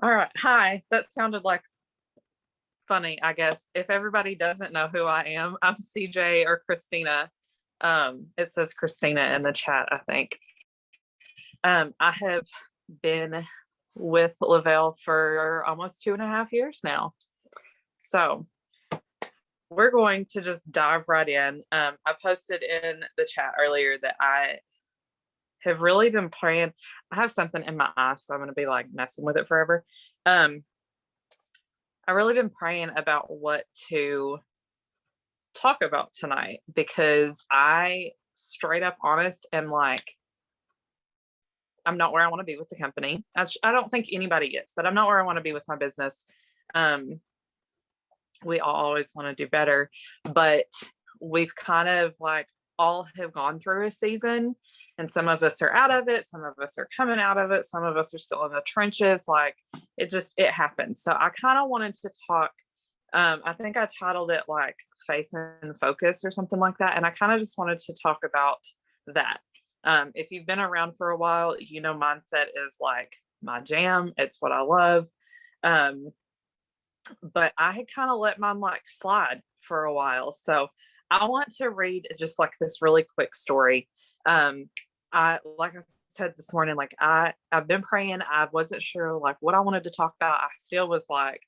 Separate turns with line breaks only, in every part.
All right. Hi. That sounded like funny, I guess. If everybody doesn't know who I am, I'm CJ or Christina. It says Christina in the chat, I think. I have been with Lavelle for almost 2.5 years now. So we're going to just dive right in. I posted in the chat earlier that I have really been praying. I have something in my eye, so I'm going to be like messing with it forever. I really been praying about what to talk about tonight because I straight up honest am like, I'm not where I want to be with the company. I don't think anybody is, but I'm not where I want to be with my business. Um, we all always want to do better, but we've kind of like all have gone through a season, and some of us are out of it, some of us are coming out of it, some of us are still in the trenches. Like it happens. So I kind of wanted to talk. I think I titled it like Faith and Focus or something like that. And I kind of just wanted to talk about that. If you've been around for a while, mindset is like my jam. It's what I love. Um, but I had kind of let mine like slide for a while. So I want to read just like this really quick story. Like I said this morning, like I've been praying. I wasn't sure like what I wanted to talk about. I still was like,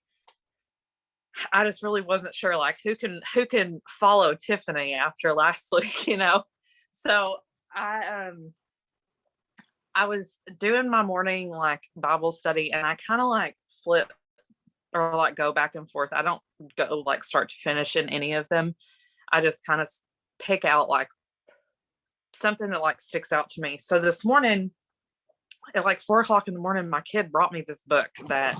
I just really wasn't sure like who can follow Tiffany after last week. So I was doing my morning like Bible study, and I kind of like flip or like go back and forth. I don't go like start to finish in any of them. I just kind of pick out like something that like sticks out to me. So this morning at like 4 o'clock in the morning, my kid brought me this book that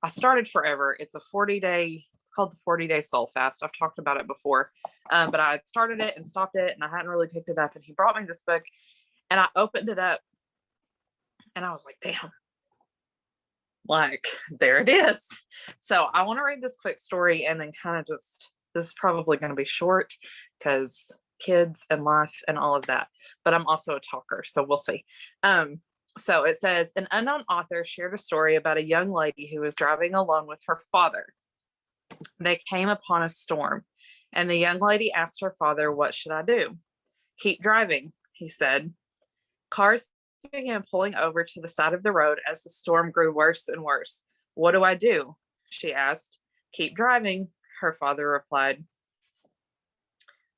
I started forever. It's a 40-day, it's called the 40-Day Soul Fast. I've talked about it before, but I started it and stopped it, and I hadn't really picked it up. And he brought me this book, and I opened it up, and I was like, damn, like there it is. So I want to read this quick story and then kind of just, this is probably going to be short because kids and life and all of that, but I'm also a talker, so we'll see. So it says, an unknown author shared a story about a young lady who was driving along with her father. They came upon a storm, and the young lady asked her father, what should I do? Keep driving, he said. Cars began pulling over to the side of the road as the storm grew worse and worse. What do I do? She asked. Keep driving, her father replied.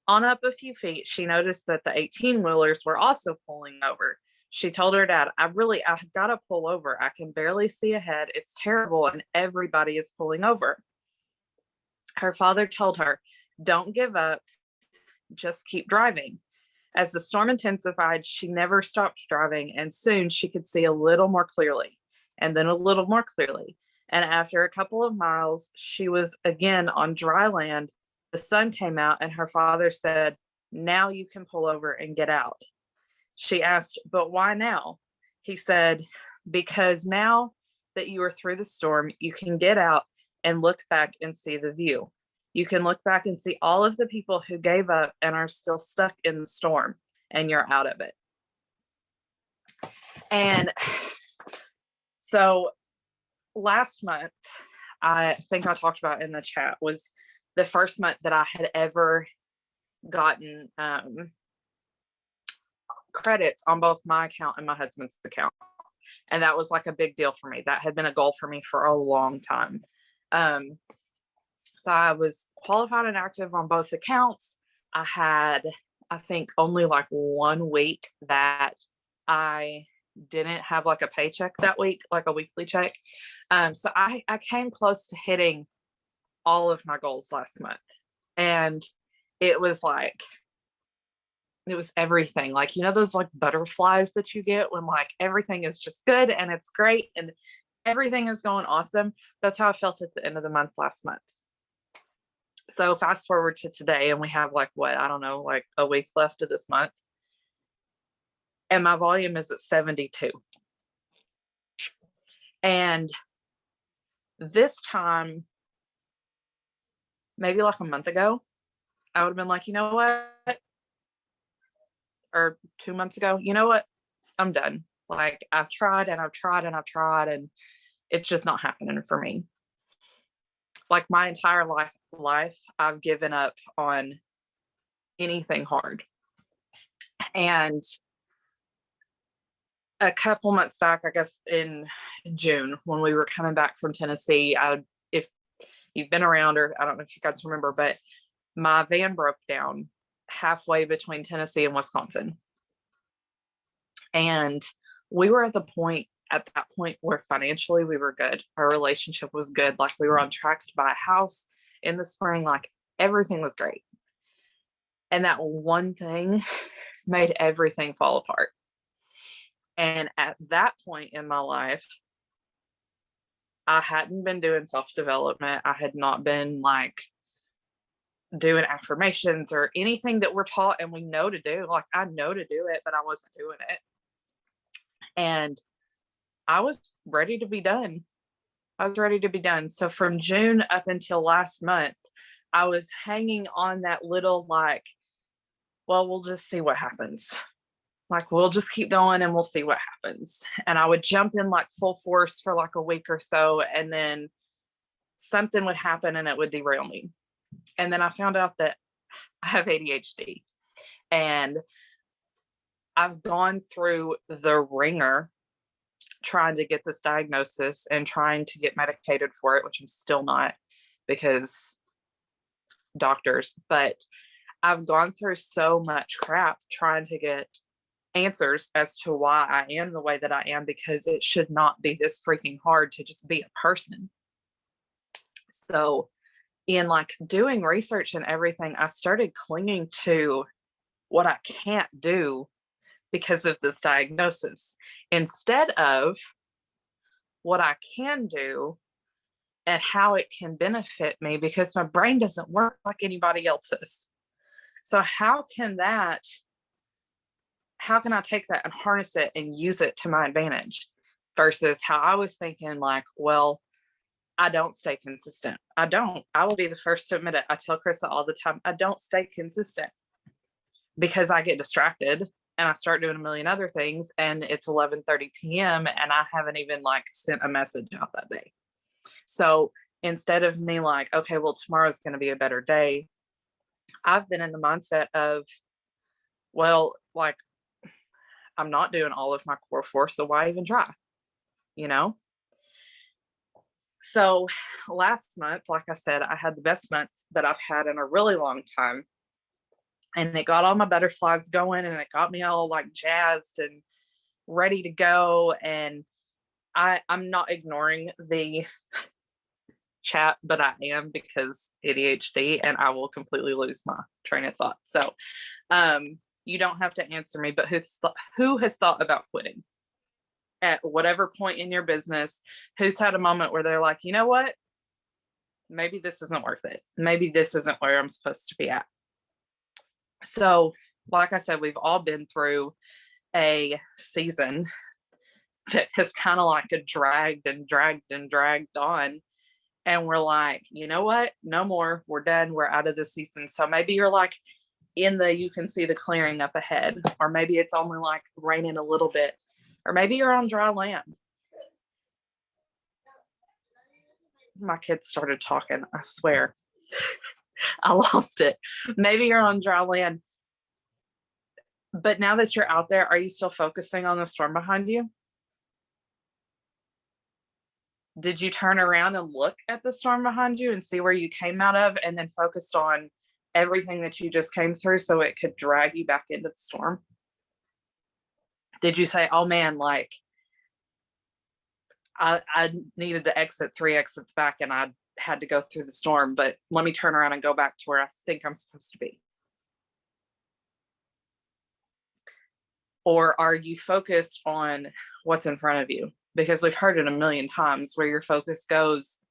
On up a few feet, she noticed that the 18-wheelers were also pulling over. She told her dad, I've got to pull over. I can barely see ahead. It's terrible, and everybody is pulling over. Her father told her, don't give up. Just keep driving. As the storm intensified, she never stopped driving, and soon she could see a little more clearly, and then a little more clearly. And after a couple of miles, she was again on dry land. The sun came out, and her father said, now you can pull over and get out. She asked, but why now? He said, because now that you are through the storm, you can get out and look back and see the view. You can look back and see all of the people who gave up and are still stuck in the storm, and you're out of it. And so last month, I think I talked about in the chat, was the first month that I had ever gotten credits on both my account and my husband's account. And that was like a big deal for me. That had been a goal for me for a long time. So I was qualified and active on both accounts. I had, I think, only like 1 week that I didn't have like a paycheck that week, like a weekly check. So I came close to hitting all of my goals last month. And it was like, it was everything. Like, those like butterflies that you get when like everything is just good and it's great and everything is going awesome. That's how I felt at the end of the month last month. So fast forward to today, and we have like what, I don't know, like a week left of this month. And my volume is at 72. And this time, maybe like a month ago, I would have been like, you know what? Or 2 months ago, you know what? I'm done. Like I've tried and I've tried and I've tried, and It's just not happening for me. Like my entire life, I've given up on anything hard. And a couple months back, I guess in June, when we were coming back from Tennessee, if you've been around, or I don't know if you guys remember, but my van broke down halfway between Tennessee and Wisconsin. And we were at that point where financially we were good. Our relationship was good. Like we were on track to buy a house in the spring. Like everything was great. And that one thing made everything fall apart. And at that point in my life, I hadn't been doing self-development. I had not been like doing affirmations or anything that we're taught and we know to do. Like I know to do it, but I wasn't doing it. And I was ready to be done. So from June up until last month, I was hanging on that little like, well, we'll just see what happens. Like, we'll just keep going and we'll see what happens. And I would jump in like full force for like a week or so, and then something would happen and it would derail me. And then I found out that I have ADHD, and I've gone through the ringer trying to get this diagnosis and trying to get medicated for it, which I'm still not because doctors, but I've gone through so much crap trying to get answers as to why I am the way that I am, because it should not be this freaking hard to just be a person. So in like doing research and everything, I started clinging to what I can't do because of this diagnosis instead of what I can do and how it can benefit me, because my brain doesn't work like anybody else's. So how can I take that and harness it and use it to my advantage, versus how I was thinking like, well, I don't stay consistent. I will be the first to admit it. I tell Krista all the time, I don't stay consistent because I get distracted and I start doing a million other things, and it's 11:30 p.m. and I haven't even like sent a message out that day. So instead of me like, okay, well, tomorrow's going to be a better day, I've been in the mindset of, well, like, I'm not doing all of my core force, so why even try? You know? So last month, like I said, I had the best month that I've had in a really long time. And it got all my butterflies going, and it got me all like jazzed and ready to go. And I'm not ignoring the chat, but I am, because ADHD, and I will completely lose my train of thought. So you don't have to answer me, but who has thought about quitting at whatever point in your business? Who's had a moment where they're like, you know what? Maybe this isn't worth it. Maybe this isn't where I'm supposed to be at. So, like I said, we've all been through a season that has kind of like dragged on. And we're like, you know what? No more. We're done. We're out of this season. So maybe you're like you can see the clearing up ahead, or maybe it's only like raining a little bit, or maybe you're on dry land. My kids started talking, I swear. I lost it. Maybe you're on dry land. But now that you're out there, are you still focusing on the storm behind you? Did you turn around and look at the storm behind you and see where you came out of, and then focused on everything that you just came through so it could drag you back into the storm? Did you say, oh man, like I needed to exit 3 exits back and I had to go through the storm, but let me turn around and go back to where I think I'm supposed to be? Or are you focused on what's in front of you? Because we've heard it a million times, where your focus goes,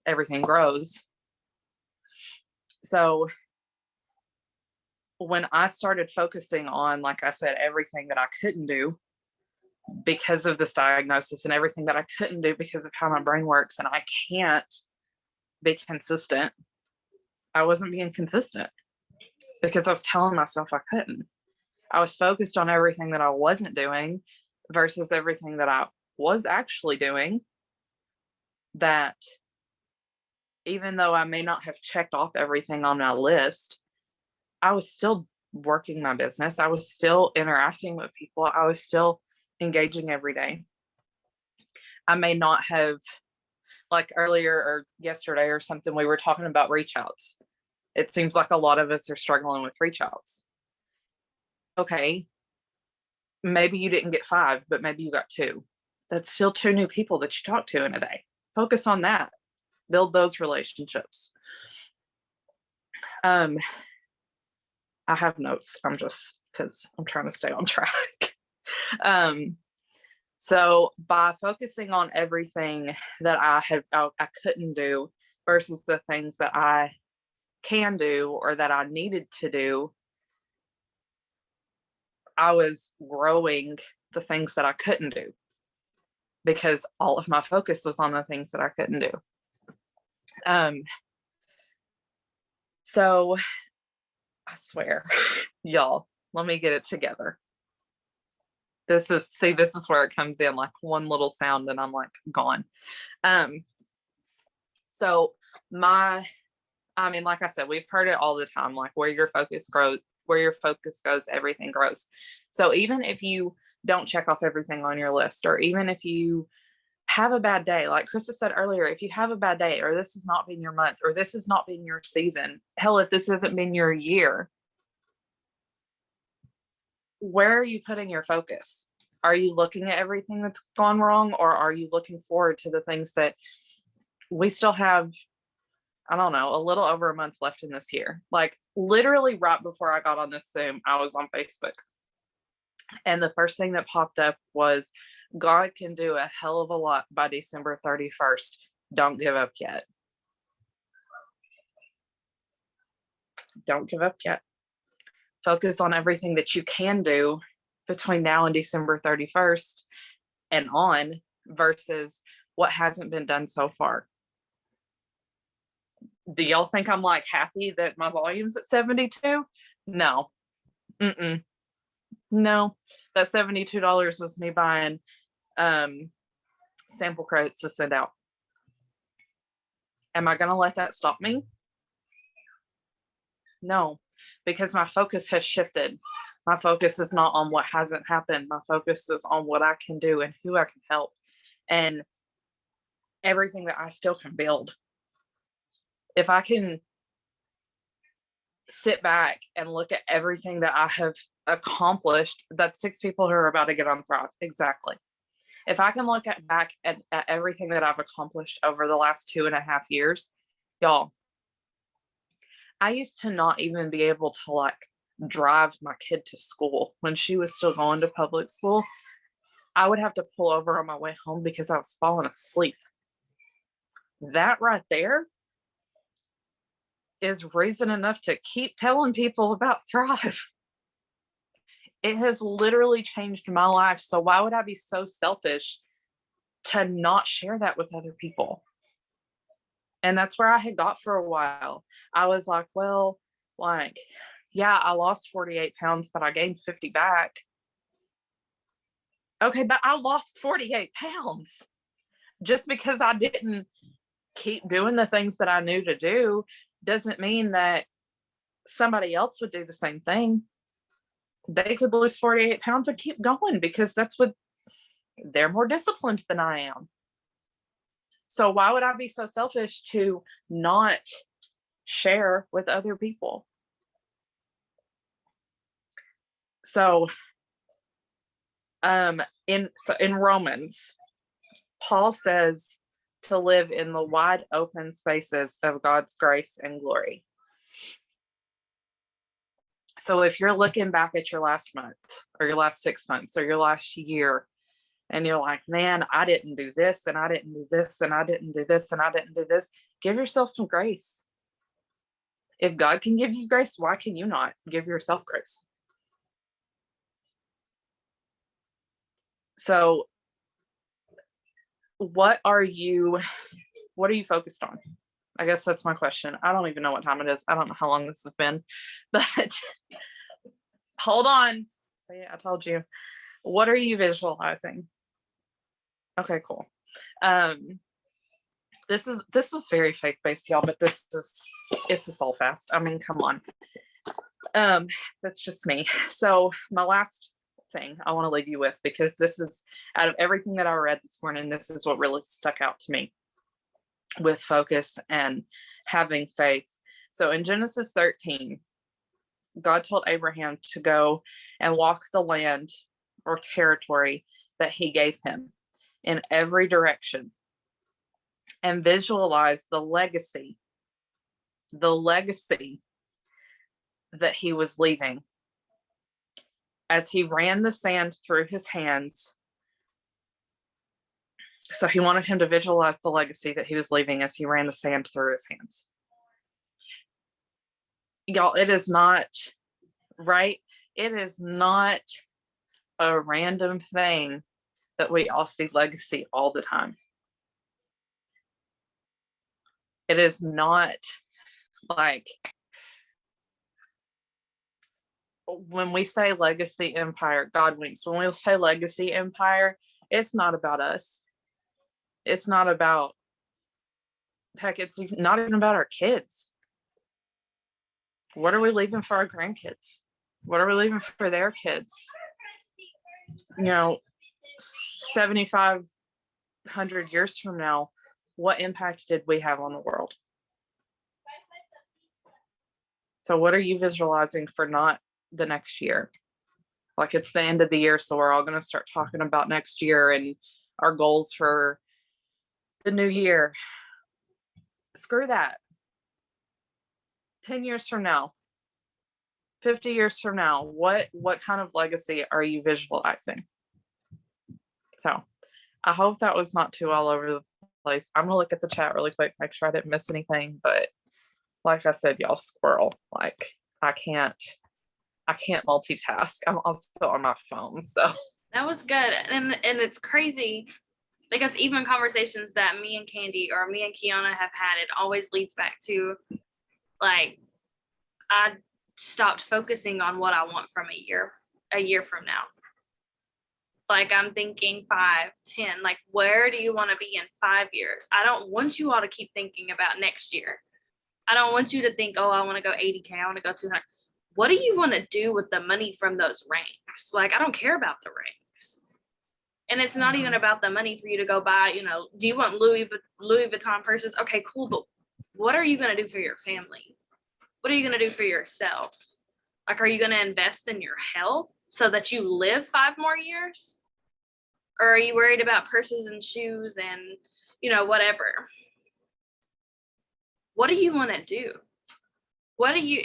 everything grows. So when I started focusing on, like I said, everything that I couldn't do because of this diagnosis, and everything that I couldn't do because of how my brain works, and I can't be consistent, I wasn't being consistent because I was telling myself I couldn't. I was focused on everything that I wasn't doing versus everything that I was actually doing. that even though I may not have checked off everything on my list, I was still working my business. I was still interacting with people. I was still engaging every day. I may not have, like earlier or yesterday or something, we were talking about reach outs. It seems like a lot of us are struggling with reach outs. Okay, maybe you didn't get 5, but maybe you got 2. That's still 2 new people that you talk to in a day. Focus on that. Build those relationships. I have notes. I'm just because I'm trying to stay on track. So by focusing on everything that I couldn't do versus the things that I can do or that I needed to do, I was growing the things that I couldn't do because all of my focus was on the things that I couldn't do. So I swear, y'all, let me get it together. This is where it comes in, like one little sound and I'm like gone. So like I said, we've heard it all the time, like where your focus goes, everything grows. So even if you don't check off everything on your list, or even if you have a bad day, like Krista said earlier, if you have a bad day, or this has not been your month, or this has not been your season, hell, if this hasn't been your year, where are you putting your focus? Are you looking at everything that's gone wrong, or are you looking forward to the things that we still have? I don't know, a little over a month left in this year. Like literally right before I got on this Zoom, I was on Facebook. And the first thing that popped up was, God can do a hell of a lot by December 31st. Don't give up yet. Don't give up yet. Focus on everything that you can do between now and December 31st and on versus what hasn't been done so far. Do y'all think I'm like happy that my volume's at 72? No. No, that $72 was me buying sample credits to send out. Am I going to let that stop me? No, because my focus has shifted. My focus is not on what hasn't happened. My focus is on what I can do and who I can help and everything that I still can build. If I can sit back and look at everything that I have accomplished, that's 6 people who are about to get on Thrive. Exactly. If I can look back at everything that I've accomplished over the last 2.5 years, y'all, I used to not even be able to like drive my kid to school when she was still going to public school. I would have to pull over on my way home because I was falling asleep. That right there is reason enough to keep telling people about Thrive. It has literally changed my life. So why would I be so selfish to not share that with other people? And that's where I had got for a while. I was like, well, like, yeah, I lost 48 pounds, but I gained 50 back. Okay, but I lost 48 pounds. Just because I didn't keep doing the things that I knew to do doesn't mean that somebody else would do the same thing. They could lose 48 pounds and keep going because that's what they're more disciplined than I am. So why would I be so selfish to not share with other people? So in Romans, Paul says to live in the wide open spaces of God's grace and glory. So if you're looking back at your last month or your last 6 months or your last year, and you're like, man, I didn't do this and I didn't do this and I didn't do this and I didn't do this, give yourself some grace. If God can give you grace, why can you not give yourself grace? So what are you focused on? I guess that's my question. I don't even know what time it is. I don't know how long this has been, but hold on. See, I told you. What are you visualizing? Okay, cool. this is very faith-based, y'all, but it's a soul fast. I mean, come on. That's just me. So my last thing I want to leave you with, because this is, out of everything that I read this morning, this is what really stuck out to me with focus and having faith. So in Genesis 13, God told Abraham to go and walk the land or territory that he gave him in every direction and visualize the legacy that he was leaving as he ran the sand through his hands. So he wanted him to visualize the legacy that he was leaving as he ran the sand through his hands. Y'all, it is not right. It is not a random thing that we all see legacy all the time. It is not like, when we say legacy empire, God winks. When we say legacy empire, it's not about us. It's not about, heck, it's not even about our kids. What are we leaving for our grandkids? What are we leaving for their kids? 7,500 years from now, what impact did we have on the world? So what are you visualizing for not the next year? Like, it's the end of the year, so we're all going to start talking about next year and our goals for the new year. Screw that. 10 years from now, 50 years from now, what kind of legacy are you visualizing? So I hope that was not too all over the place. I'm gonna look at the chat really quick, make sure I didn't miss anything, but like I said, y'all, squirrel. Like, I can't multitask. I'm also on my phone, so.
That was good. And it's crazy because even conversations that me and Candy or me and Kiana have had, it always leads back to, like, I stopped focusing on what I want from a year from now. Like, I'm thinking 5, 10, like, where do you want to be in 5 years? I don't want you all to keep thinking about next year. I don't want you to think, oh, I want to go 80K, I want to go 200. What do you want to do with the money from those ranks? Like, I don't care about the ranks. And it's not even about the money for you to go buy, do you want Louis Vuitton purses? Okay, cool. But what are you going to do for your family? What are you going to do for yourself? Like, are you going to invest in your health so that you live 5 more years? Or are you worried about purses and shoes and, whatever? What do you want to do? What do you,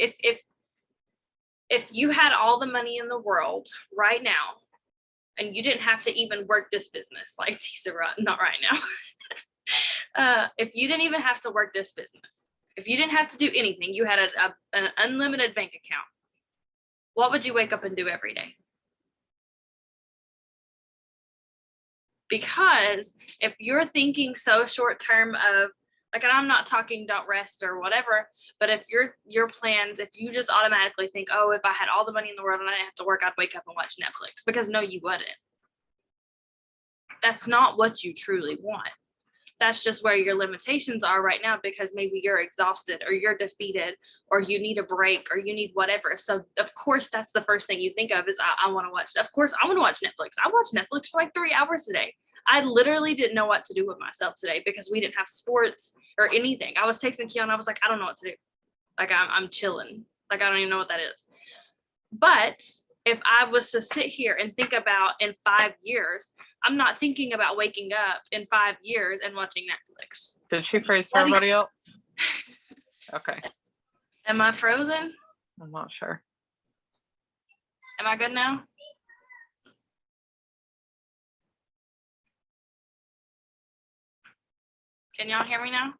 if you had all the money in the world right now, and you didn't have to even work this business, like Tisa, not right now. If you didn't even have to work this business, if you didn't have to do anything, you had an unlimited bank account, what would you wake up and do every day? Because if you're thinking so short term of, like, and I'm not talking don't rest or whatever, but if your plans, if you just automatically think, oh, if I had all the money in the world and I didn't have to work, I'd wake up and watch Netflix, because no, you wouldn't. That's not what you truly want. That's just where your limitations are right now, because maybe you're exhausted or you're defeated or you need a break or you need whatever. So of course, that's the first thing you think of is I want to watch. Of course, I want to watch Netflix. I watched Netflix for like 3 hours today. I literally didn't know what to do with myself today because we didn't have sports or anything. I was texting Kiana. I was like, I don't know what to do. Like, I'm chilling. Like, I don't even know what that is. But if I was to sit here and think about in 5 years, I'm not thinking about waking up in 5 years and watching Netflix.
Did she freeze for everybody else? Okay.
Am I frozen?
I'm not sure.
Am I good now? Can y'all hear me now?